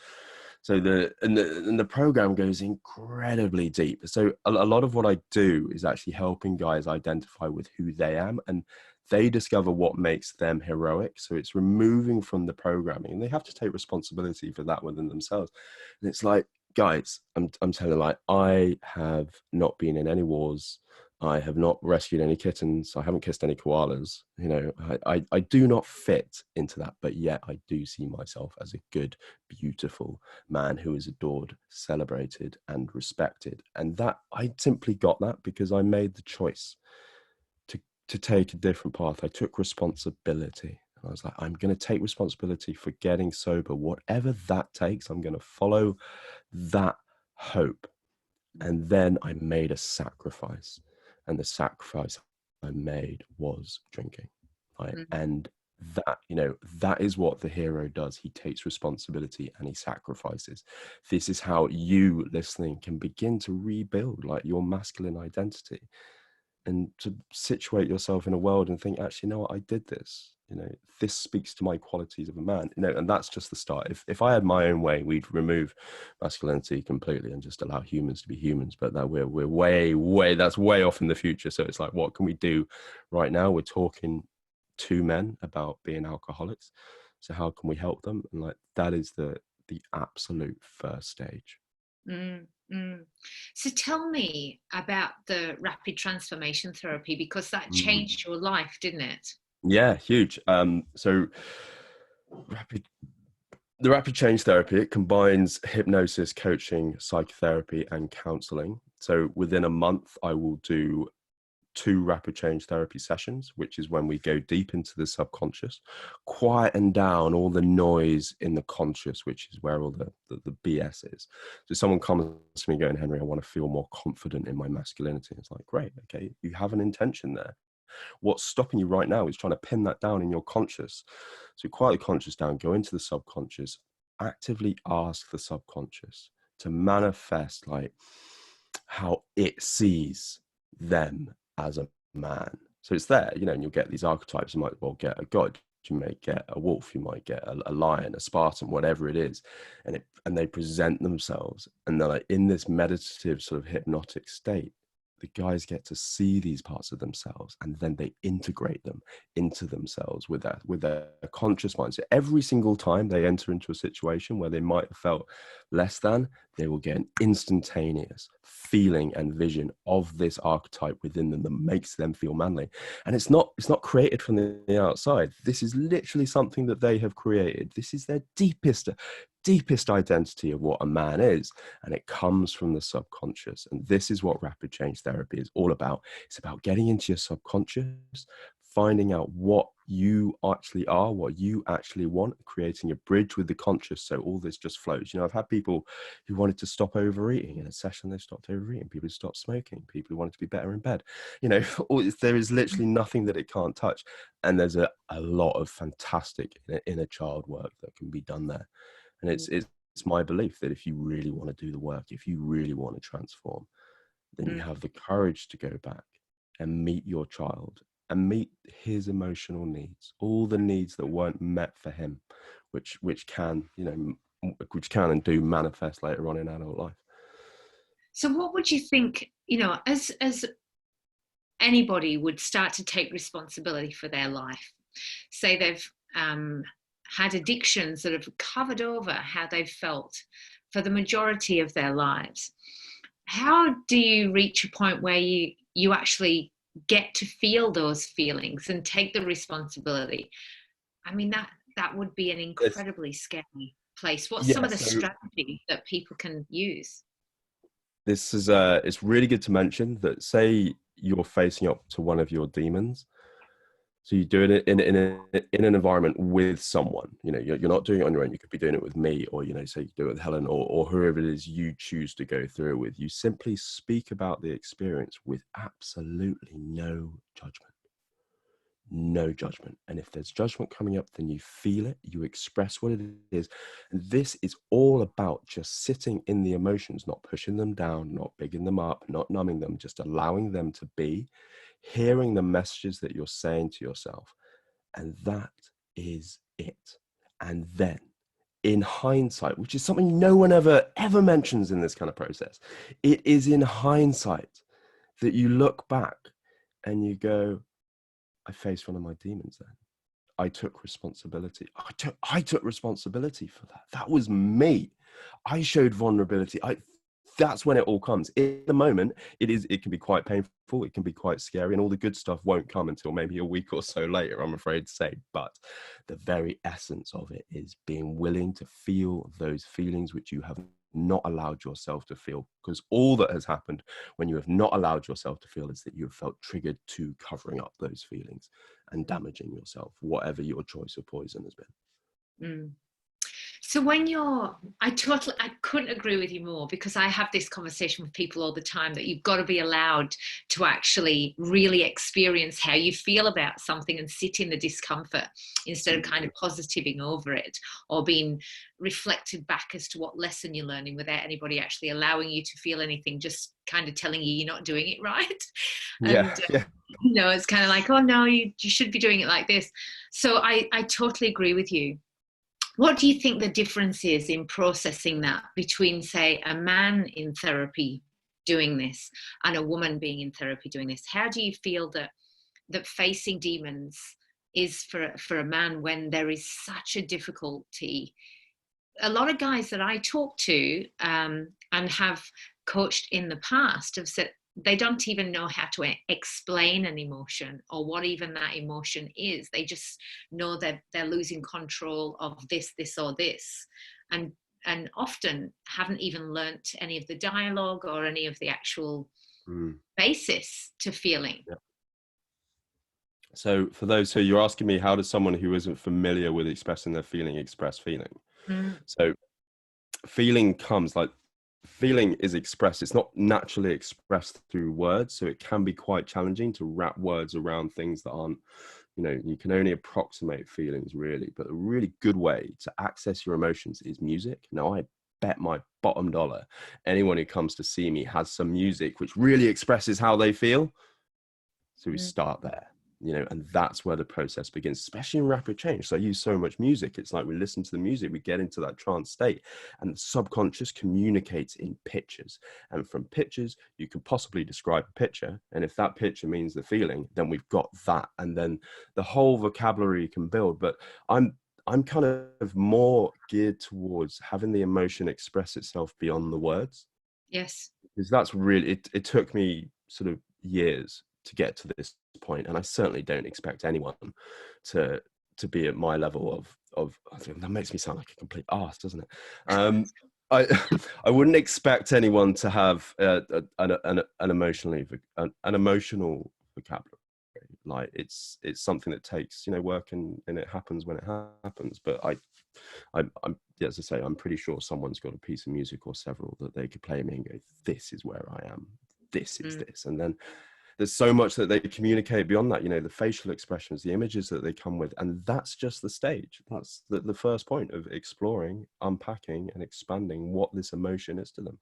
So the program goes incredibly deep. So a lot of what I do is actually helping guys identify with who they am, and they discover what makes them heroic. So it's removing from the programming, and they have to take responsibility for that within themselves. And it's like, guys, I'm telling you, like, I have not been in any wars. I have not rescued any kittens. I haven't kissed any koalas. You know, I do not fit into that, but yet I do see myself as a good, beautiful man who is adored, celebrated, and respected. And that I simply got that because I made the choice to take a different path. I took responsibility. I was like, I'm going to take responsibility for getting sober, whatever that takes. I'm going to follow that hope. And then I made a sacrifice, and the sacrifice I made was drinking. Right? And that, you know, that is what the hero does. He takes responsibility and he sacrifices. This is how you listening can begin to rebuild like your masculine identity, and to situate yourself in a world and think, actually, you know what, I did this. You know, this speaks to my qualities of a man. You know, and that's just the start. If I had my own way, we'd remove masculinity completely and just allow humans to be humans. But that we're way that's way off in the future. So it's like, what can we do right now? We're talking to men about being alcoholics. So how can we help them? And like that is the absolute first stage. So tell me about the rapid transformation therapy, because that changed your life, didn't it? Yeah, huge. So rapid The rapid change therapy, it combines hypnosis, coaching, psychotherapy, and counseling. So within a month, I will do 2 rapid change therapy sessions, which is when we go deep into the subconscious, quieten down all the noise in the conscious, which is where all the BS is. So someone comes to me going, Henry, I want to feel more confident in my masculinity. It's like, great, okay, you have an intention there. What's stopping you right now is trying to pin that down in your conscious. So quiet the conscious down, go into the subconscious, actively ask the subconscious to manifest like how it sees them as a man. So it's there, you know, and you'll get these archetypes. You might well get a god, you may get a wolf, you might get a lion, a Spartan, whatever it is, and they present themselves, and they're like in this meditative sort of hypnotic state. The guys get to see these parts of themselves, and then they integrate them into themselves with their conscious mind. So every single time they enter into a situation where they might have felt less than, they will get an instantaneous feeling and vision of this archetype within them that makes them feel manly. And it's not created from the outside. This is literally something that they have created. This is their deepest identity of what a man is, and it comes from the subconscious. And this is what rapid change therapy is all about. It's about getting into your subconscious, finding out what you actually are, what you actually want, creating a bridge with the conscious so all this just flows. You know, I've had people who wanted to stop overeating. In a session, they stopped overeating. People who stopped smoking. People who wanted to be better in bed. You know, there is literally nothing that it can't touch. And there's a lot of fantastic inner child work that can be done there. And it's my belief that if you really want to do the work, if you really want to transform, then you have the courage to go back and meet your child and meet his emotional needs, all the needs that weren't met for him, which can, you know, which can and do manifest later on in adult life. So what would you think, you know, as anybody would start to take responsibility for their life, say they've had addictions that have covered over how they've felt for the majority of their lives, how do you reach a point where you actually get to feel those feelings and take the responsibility? I mean, that would be an incredibly scary place. What's some of the strategies that people can use? This is it's really good to mention that, say you're facing up to one of your demons. So you do it in an environment with someone. You know, you're not doing it on your own. You could be doing it with me, or, you know, say you do it with Helen, or whoever it is you choose to go through it with. You simply speak about the experience with absolutely no judgment. No judgment. And if there's judgment coming up, then you feel it, you express what it is. And this is all about just sitting in the emotions, not pushing them down, not bigging them up, not numbing them, just allowing them to be, hearing the messages that you're saying to yourself. And that is it. And then in hindsight, which is something no one ever mentions in this kind of process, it is in hindsight that you look back and you go, I faced one of my demons then. I took responsibility. I took responsibility for that. That was me. I showed vulnerability. That's when it all comes. In the moment, it can be quite painful. It can be quite scary, and all the good stuff won't come until maybe a week or so later, I'm afraid to say. But the very essence of it is being willing to feel those feelings which you have not allowed yourself to feel, because all that has happened when you have not allowed yourself to feel is that you have felt triggered to covering up those feelings and damaging yourself, whatever your choice of poison has been. Mm. So I couldn't agree with you more, because I have this conversation with people all the time that you've got to be allowed to actually really experience how you feel about something and sit in the discomfort instead of kind of positiving over it or being reflected back as to what lesson you're learning without anybody actually allowing you to feel anything, just kind of telling you you're not doing it right. Yeah, And you know, it's kind of like, oh no, you should be doing it like this. So I totally agree with you. What do you think the difference is in processing that between, say, a man in therapy doing this and a woman being in therapy doing this? How do you feel that facing demons is for a man when there is such a difficulty? A lot of guys that I talk to and have coached in the past have said they don't even know how to explain an emotion or what even that emotion is. They just know that they're losing control of this, this, or this, and often haven't even learnt any of the dialogue or any of the actual basis to feeling. Yeah. So for those, so you're asking me, how does someone who isn't familiar with expressing their feeling express feeling? So feeling comes, like, feeling is expressed. It's not naturally expressed through words. So it can be quite challenging to wrap words around things that aren't, you know, you can only approximate feelings really. But a really good way to access your emotions is music. Now, I bet my bottom dollar anyone who comes to see me has some music which really expresses how they feel. So we start there, you know, and that's where the process begins, especially in rapid change. So I use so much music. It's like we listen to the music, we get into that trance state, and the subconscious communicates in pictures. And from pictures, you can possibly describe a picture. And if that picture means the feeling, then we've got that. And then the whole vocabulary can build. But I'm kind of more geared towards having the emotion express itself beyond the words. Yes. Because that's really, it took me sort of years to get to this point, and I certainly don't expect anyone to be at my level of that makes me sound like a complete arse, doesn't it? I I wouldn't expect anyone to have an emotional vocabulary. Like it's something that takes, you know, work, and it happens when it happens. But I'm yeah, as I say, I'm pretty sure someone's got a piece of music or several that they could play me and go, this is where I am, this is this. And then there's so much that they communicate beyond that, you know, the facial expressions, the images that they come with. And that's just the stage. That's the first point of exploring, unpacking and expanding what this emotion is to them,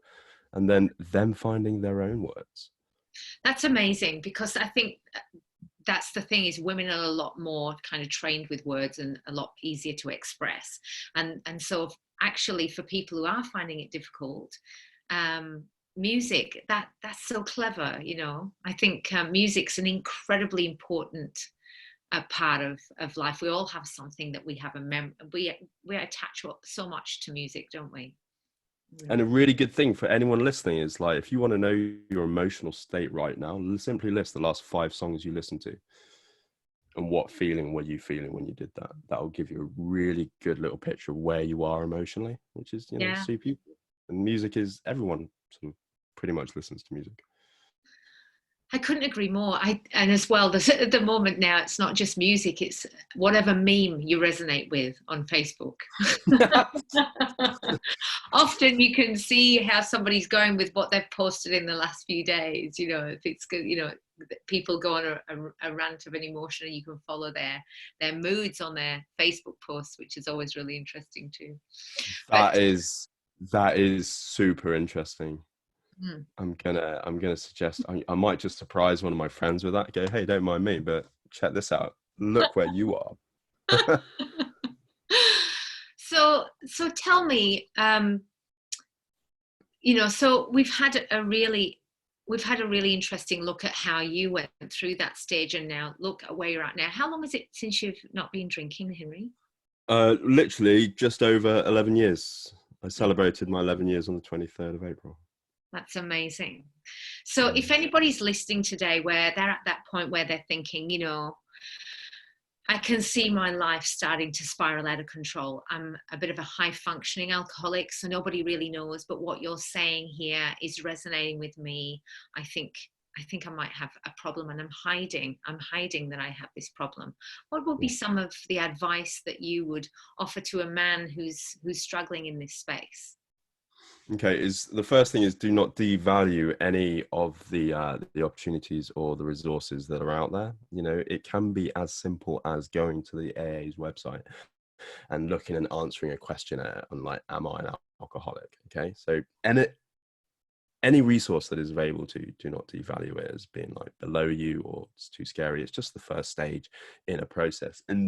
and then them finding their own words. That's amazing, because I think that's the thing, is women are a lot more kind of trained with words and a lot easier to express. And so actually for people who are finding it difficult, music, that's so clever, you know. I think music's an incredibly important part of life. We all have something that we have we attach so much to music, don't we? And a really good thing for anyone listening is, like, if you want to know your emotional state right now, simply list the last 5 songs you listened to and what feeling were you feeling when you did that. That will give you a really good little picture of where you are emotionally, which is, you know, Yeah. super. And music is, everyone sort of pretty much listens to music. I couldn't agree more. And as well, at the moment now, it's not just music, it's whatever meme you resonate with on Facebook. Often you can see how somebody's going with what they've posted in the last few days. You know, if it's good, you know, people go on a rant of an emotion, and you can follow their moods on their Facebook posts, which is always really interesting too. That is super interesting. Hmm. I'm gonna suggest, I might just surprise one of my friends with that. Go, hey, don't mind me, but check this out. Look where you are. So tell me, you know, so we've had a really interesting look at how you went through that stage, and now look at where you're at now. How long is it since you've not been drinking, Henry? Literally just over 11 years. I celebrated my 11 years on the 23rd of April. That's amazing. So if anybody's listening today where they're at that point where they're thinking, you know, I can see my life starting to spiral out of control. I'm a bit of a high functioning alcoholic, so nobody really knows, but what you're saying here is resonating with me. I think I might have a problem, and I'm hiding that I have this problem. What would be some of the advice that you would offer to a man who's struggling in this space? Okay, is the first thing is, do not devalue any of the opportunities or the resources that are out there. You know, it can be as simple as going to the AA's website and looking and answering a questionnaire on, like, am I an alcoholic? Okay, so any resource that is available to you, do not devalue it as being like below you or it's too scary. It's just the first stage in a process. And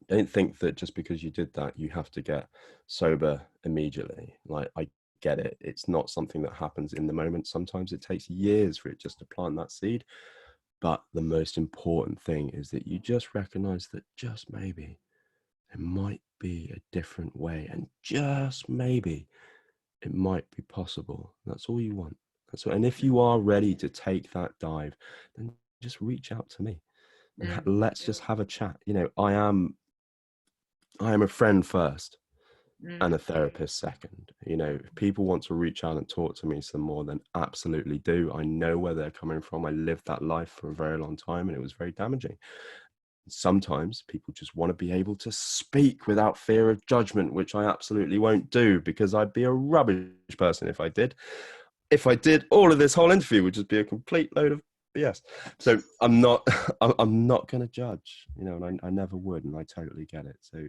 don't think that just because you did that, you have to get sober immediately. Like, I get it. It's not something that happens in the moment. Sometimes it takes years for it just to plant that seed. But the most important thing is that you just recognize that just maybe there might be a different way, and just maybe it might be possible. That's all you want. So, and if you are ready to take that dive, then just reach out to me and let's just have a chat. You know, I am a friend first and a therapist second. You know, if people want to reach out and talk to me some more, then absolutely do. I know where they're coming from. I lived that life for a very long time and it was very damaging. Sometimes people just want to be able to speak without fear of judgment, which I absolutely won't do, because I'd be a rubbish person if I did. If I did, all of this whole interview would just be a complete load of BS. So I'm not I'm not going to judge, you know, and I never would, and I totally get it. So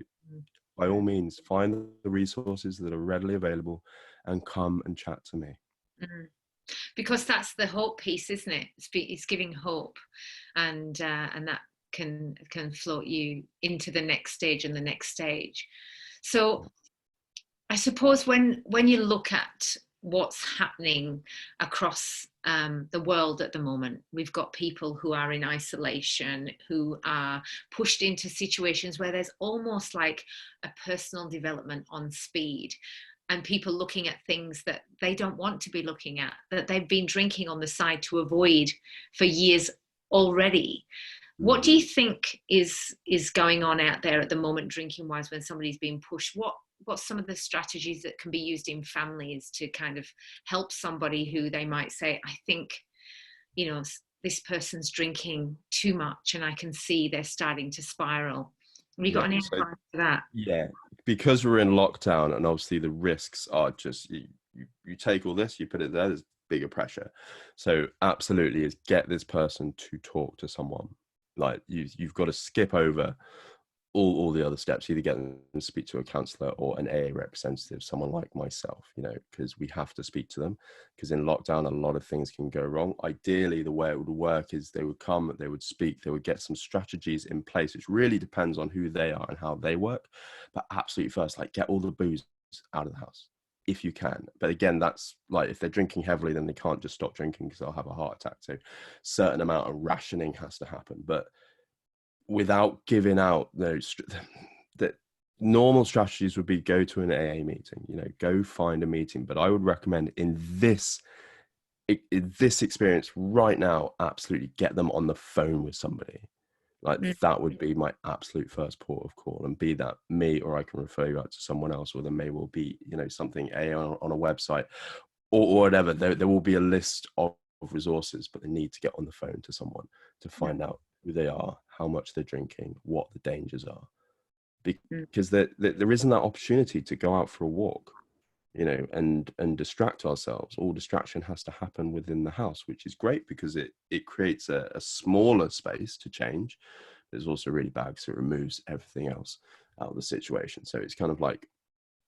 by all means, find the resources that are readily available and come and chat to me. Because that's the hope piece, isn't it? It's giving hope, and that can float you into the next stage and the next stage. So I suppose when you look at what's happening across the world at the moment, we've got people who are in isolation, who are pushed into situations where there's almost like a personal development on speed, and people looking at things that they don't want to be looking at, that they've been drinking on the side to avoid for years already. What do you think is going on out there at the moment, drinking wise, when somebody's being pushed? What's some of the strategies that can be used in families to kind of help somebody who they might say, I think, you know, this person's drinking too much and I can see they're starting to spiral? Have you got any advice for that? Yeah, because we're in lockdown and obviously the risks are just, you take all this, you put it there, there's bigger pressure. So absolutely is get this person to talk to someone. Like you've got to skip over all the other steps, either get them to speak to a counselor or an AA representative, someone like myself, you know, because we have to speak to them, because in lockdown, a lot of things can go wrong. Ideally, the way it would work is they would come, they would speak, they would get some strategies in place, which really depends on who they are and how they work. But absolutely first, like, get all the booze out of the house if you can. But again, that's like, if they're drinking heavily, then they can't just stop drinking because they'll have a heart attack. So certain amount of rationing has to happen. But without giving out those, that normal strategies would be go to an AA meeting, you know, go find a meeting. But I would recommend in this experience right now, absolutely get them on the phone with somebody. Like that would be my absolute first port of call, and be that me, or I can refer you out to someone else, or there may well be, you know, something on a website or whatever. There will be a list of resources, but they need to get on the phone to someone to find out who they are, how much they're drinking, what the dangers are, because there isn't that opportunity to go out for a walk, you know, and distract ourselves. All distraction has to happen within the house, which is great because it creates a smaller space to change. It's also really bad because it removes everything else out of the situation. So it's kind of like,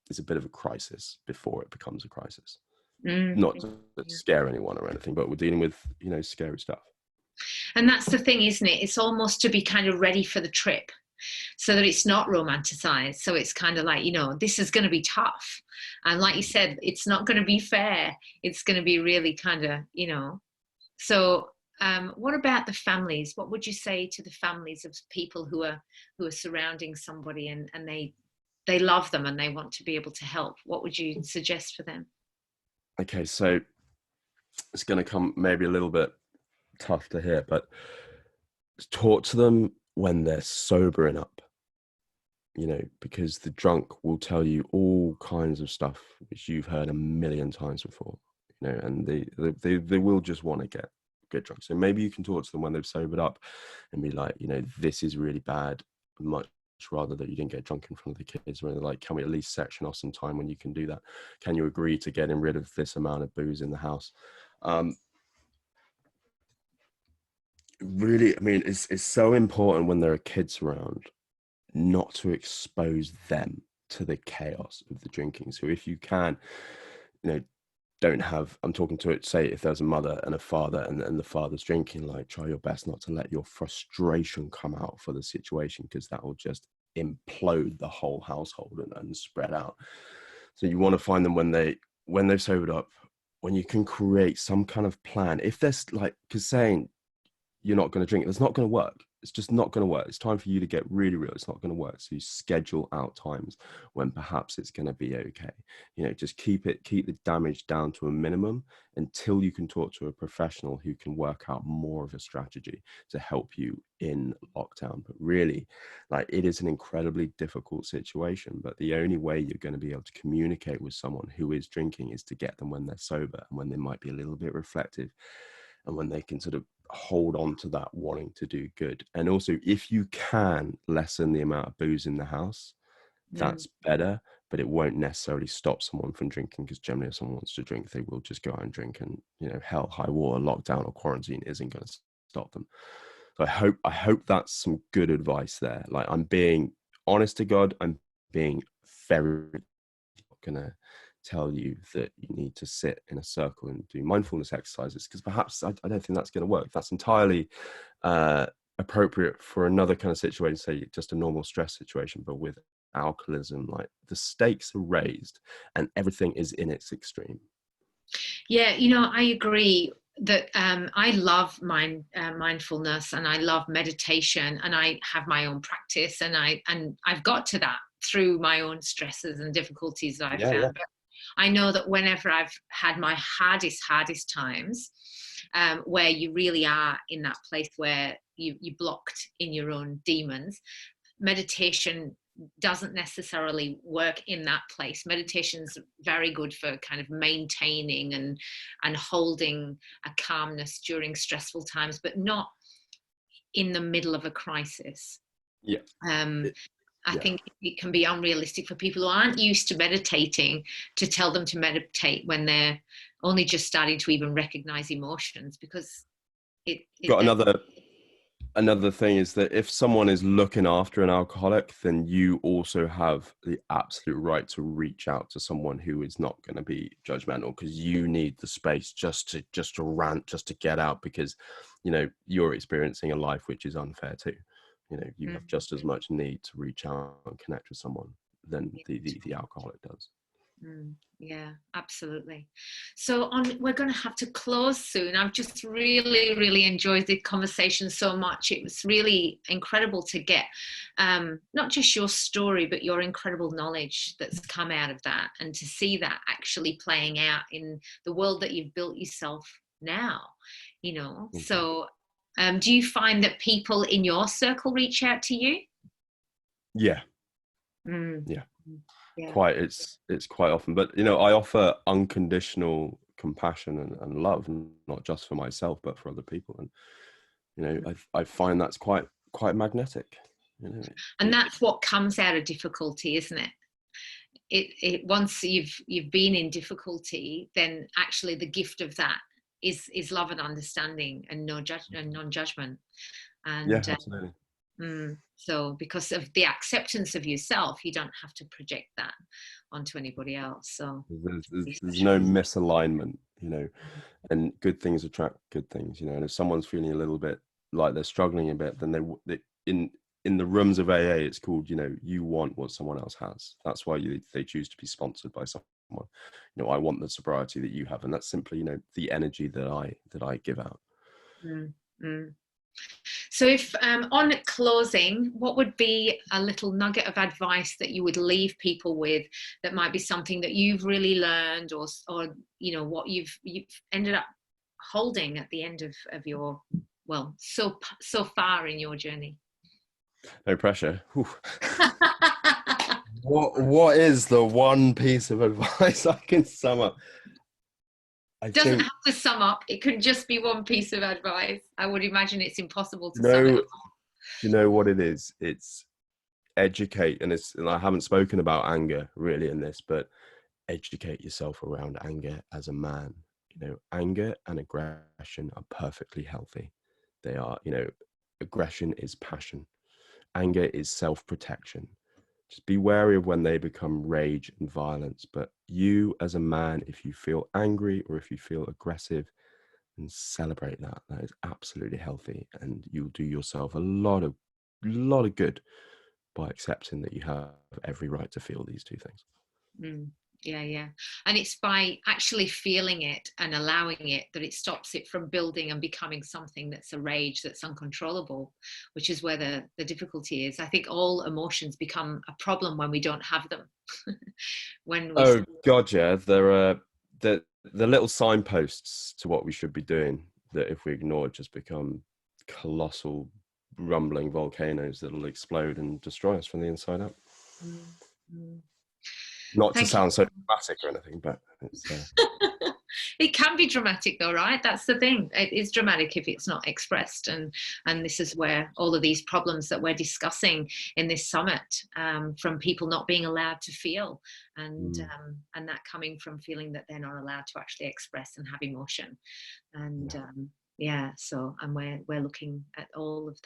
it's a bit of a crisis before it becomes a crisis. Not to scare anyone or anything, but we're dealing with, you know, scary stuff. And that's the thing, isn't it? It's almost to be kind of ready for the trip, so that it's not romanticized. So it's kind of like, you know, this is going to be tough. And like you said, it's not going to be fair. It's going to be really kind of, you know. So what about the families? What would you say to the families of people who are surrounding somebody, and they love them and they want to be able to help? What would you suggest for them? Okay, so it's going to come maybe a little bit tough to hear, but talk to them when they're sobering up, you know, because the drunk will tell you all kinds of stuff which you've heard a million times before, you know, and they will just want to get drunk. So maybe you can talk to them when they've sobered up and be like, you know, this is really bad, much rather that you didn't get drunk in front of the kids, where they're like, can we at least section off some time when you can do that? Can you agree to getting rid of this amount of booze in the house? Really, I mean, it's so important when there are kids around not to expose them to the chaos of the drinking. So if you can, you know, don't have, I'm talking to it, say if there's a mother and a father and the father's drinking, like, try your best not to let your frustration come out for the situation, because that will just implode the whole household and spread out. So you want to find them when they've sobered up, when you can create some kind of plan. If there's like, because saying you're not going to drink, that's not going to work. it's just not going to work. It's time for you to get really real. It's not going to work. So you schedule out times when perhaps it's going to be okay. Just keep the damage down to a minimum until you can talk to a professional who can work out more of a strategy to help you in lockdown. But really, like, it is an incredibly difficult situation, but the only way you're going to be able to communicate with someone who is drinking is to get them when they're sober and when they might be a little bit reflective and when they can sort of hold on to that wanting to do good. And also, if you can lessen the amount of booze in the house, that's better, but it won't necessarily stop someone from drinking, because generally if someone wants to drink, they will just go out and drink, and hell, high water, lockdown or quarantine isn't going to stop them. So I hope that's some good advice there. Like, I'm being honest to God, I'm being very gonna tell you that you need to sit in a circle and do mindfulness exercises, because perhaps I don't think that's going to work. That's entirely appropriate for another kind of situation, say just a normal stress situation. But with alcoholism, like, the stakes are raised and everything is in its extreme. Yeah, I agree that I love mindfulness, and I love meditation, and I have my own practice, and I've got to that through my own stresses and difficulties that I've found. Yeah. But I know that whenever I've had my hardest times, where you really are in that place where you blocked in your own demons, meditation doesn't necessarily work in that place. Meditation's very good for kind of maintaining and holding a calmness during stressful times, but not in the middle of a crisis. Yeah. I think it can be unrealistic for people who aren't used to meditating to tell them to meditate when they're only just starting to even recognize emotions, because Got another thing is that if someone is looking after an alcoholic, then you also have the absolute right to reach out to someone who is not going to be judgmental, because you need the space just to rant, just to get out, because you're experiencing a life which is unfair too. You have just as much need to reach out and connect with someone than the alcoholic does. Yeah, absolutely. So we're going to have to close soon. I've just really enjoyed the conversation so much. It was really incredible to get not just your story, but your incredible knowledge that's come out of that, and to see that actually playing out in the world that you've built yourself now. So do you find that people in your circle reach out to you? Yeah. Yeah. Quite, it's quite often. But I offer unconditional compassion and love, not just for myself but for other people, and I find that's quite magnetic. And that's what comes out of difficulty, isn't it? It once you've been in difficulty, then actually the gift of that is love and understanding and non-judgment. And yeah, absolutely. So because of the acceptance of yourself, you don't have to project that onto anybody else. So there's no misalignment, and good things attract good things, and if someone's feeling a little bit like they're struggling a bit, then they in the rooms of AA, it's called, you want what someone else has. That's why they choose to be sponsored by someone. I want the sobriety that you have, and that's simply, the energy that I give out. So if on closing, what would be a little nugget of advice that you would leave people with, that might be something that you've really learned, or what you've ended up holding at the end of your, well, so far in your journey? No pressure. What is the one piece of advice I can sum up? It doesn't have to sum up. It could just be one piece of advice. I would imagine it's impossible to sum it up. Do you know what it is? It's educate, and I haven't spoken about anger really in this, but educate yourself around anger as a man. Anger and aggression are perfectly healthy. They are, aggression is passion. Anger is self-protection. Just be wary of when they become rage and violence. But you as a man, if you feel angry or if you feel aggressive, and celebrate that. That is absolutely healthy, and you'll do yourself a lot of good by accepting that you have every right to feel these two things. Yeah. And it's by actually feeling it and allowing it that it stops it from building and becoming something that's a rage, that's uncontrollable, which is where the difficulty is. I think all emotions become a problem when we don't have them. When we Oh God, yeah. There are the little signposts to what we should be doing that, if we ignore, just become colossal rumbling volcanoes that'll explode and destroy us from the inside out. Mm, mm. Not to Thank you. sound so dramatic or anything, but it's It can be dramatic though, right? That's the thing. It is dramatic if it's not expressed, and this is where all of these problems that we're discussing in this summit, from people not being allowed to feel, and that coming from feeling that they're not allowed to actually express and have emotion, and so, and we're looking at all of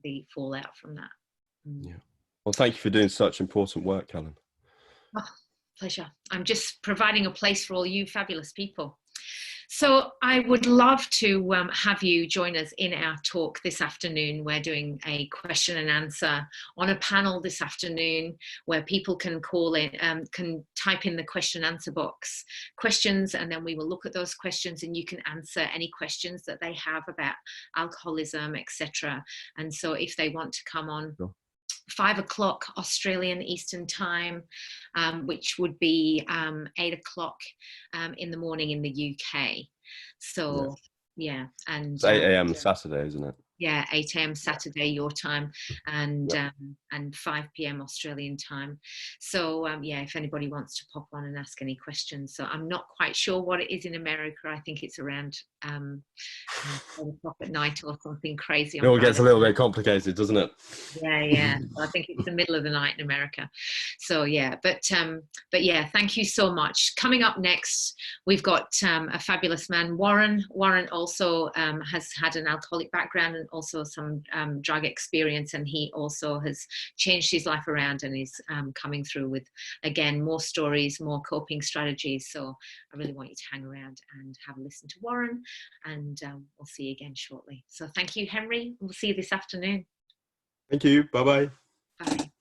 the fallout from that. Yeah. Well, thank you for doing such important work, Helen. Oh, pleasure. I'm just providing a place for all you fabulous people. So I would love to have you join us in our talk this afternoon. We're doing a question and answer on a panel this afternoon where people can call in, can type in the question and answer box questions, and then we will look at those questions and you can answer any questions that they have about alcoholism, etc. And so if they want to come on, Sure. 5 o'clock Australian Eastern Time, which would be 8 o'clock in the morning in the UK. So, yeah. And It's 8 a.m. Saturday, isn't it? Yeah, 8 a.m. Saturday your time, and 5 p.m. Australian time. So if anybody wants to pop on and ask any questions. So I'm not quite sure what it is in America. I think it's around 4 o'clock at night or something crazy on It all Friday. gets a little bit complicated, doesn't it? Yeah. I think it's the middle of the night in America. So but yeah, thank you so much. Coming up next, we've got a fabulous man, Warren. Warren also has had an alcoholic background and also some drug experience, and he also has changed his life around and is coming through with, again, more stories, more coping strategies. So I really want you to hang around and have a listen to Warren, and we'll see you again shortly. So thank you, Henry. We'll see you this afternoon. Thank you. Bye-bye. Bye.